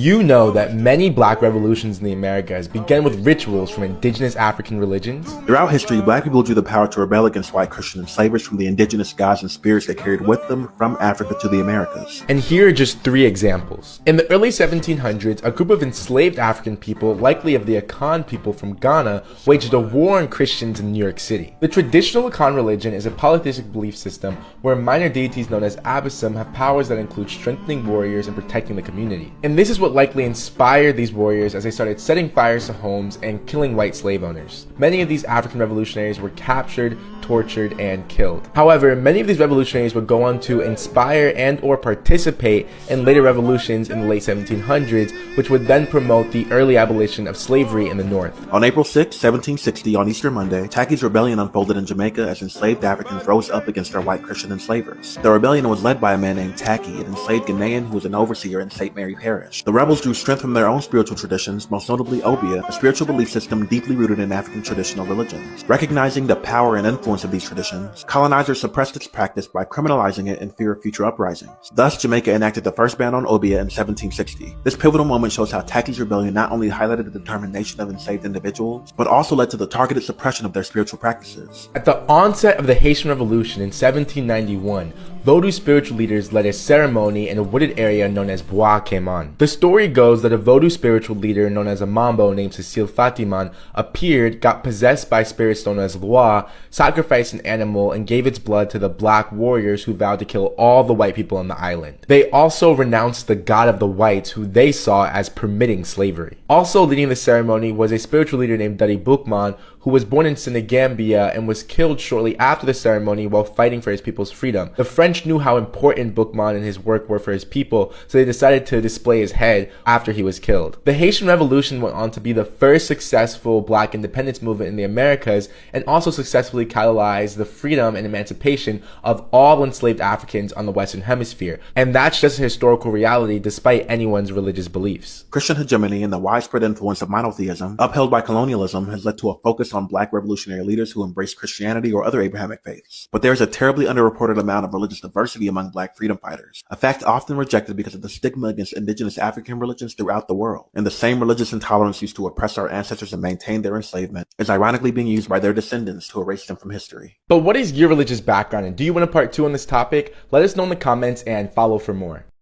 you know that many black revolutions in the Americas began with rituals from indigenous African religions? Throughout history, black people drew the power to rebel against white Christian enslavers from the indigenous gods and spirits they carried with them from Africa to the Americas. And here are just 3 examples. In the early 1700s, a group of enslaved African people, likely of the Akan people from Ghana, waged a war on Christians in New York City. The traditional Akan religion is a polytheistic belief system where minor deities known as Abyssum have powers that include strengthening warriors and protecting the community. And this is what likely inspired these warriors as they started setting fires to homes and killing white slave owners. Many of these African revolutionaries were captured, tortured, and killed. However, many of these revolutionaries would go on to inspire and or participate in later revolutions in the late 1700s, which would then promote the early abolition of slavery in the North. On April 6, 1760, on Easter Monday, Takis Rebellion unfolded in Jamaica as enslaved Africans rose up against their white Christian enslavers. The rebellion was led by a man named Taki, an enslaved Ghanaian who was an overseer in St. Mary Parish. The rebels drew strength from their own spiritual traditions, most notably Obia, a spiritual belief system deeply rooted in African traditional religions. Recognizing the power and influence of these traditions, colonizers suppressed its practice by criminalizing it in fear of future uprisings. Thus, Jamaica enacted the first ban on Obia in 1760. This pivotal moment shows how Takis Rebellion not only highlighted the determination of enslaved individuals, but also led to the targeted suppression of their spiritual practices. At the onset of the Haitian Revolution in 1791, Vodou spiritual leaders led a ceremony in a wooded area known as Bois Cayman. The story goes that a Vodou spiritual leader known as a Mambo named Cecile Fatiman appeared, got possessed by spirits known as Loa, sacrificed an animal, and gave its blood to the black warriors who vowed to kill all the white people on the island. They also renounced the god of the whites, who they saw as permitting slavery. Also leading the ceremony was a spiritual leader named Dadi Boukman, who was born in Senegambia and was killed shortly after the ceremony while fighting for his people's freedom. The French knew how important Boukman and his work were for his people, so they decided to display his head after he was killed. The Haitian Revolution went on to be the first successful black independence movement in the Americas and also successfully catalyzed the freedom and emancipation of all enslaved Africans on the Western Hemisphere. And that's just a historical reality despite anyone's religious beliefs. Christian hegemony and the widespread influence of monotheism, upheld by colonialism, has led to a focus on black revolutionary leaders who embrace Christianity or other Abrahamic faiths. But there is a terribly underreported amount of religious diversity among black freedom fighters, a fact often rejected because of the stigma against indigenous African religions throughout the world. And the same religious intolerance used to oppress our ancestors and maintain their enslavement is ironically being used by their descendants to erase them from history. But what is your religious background, and do you want a part 2 on this topic? Let us know in the comments and follow for more.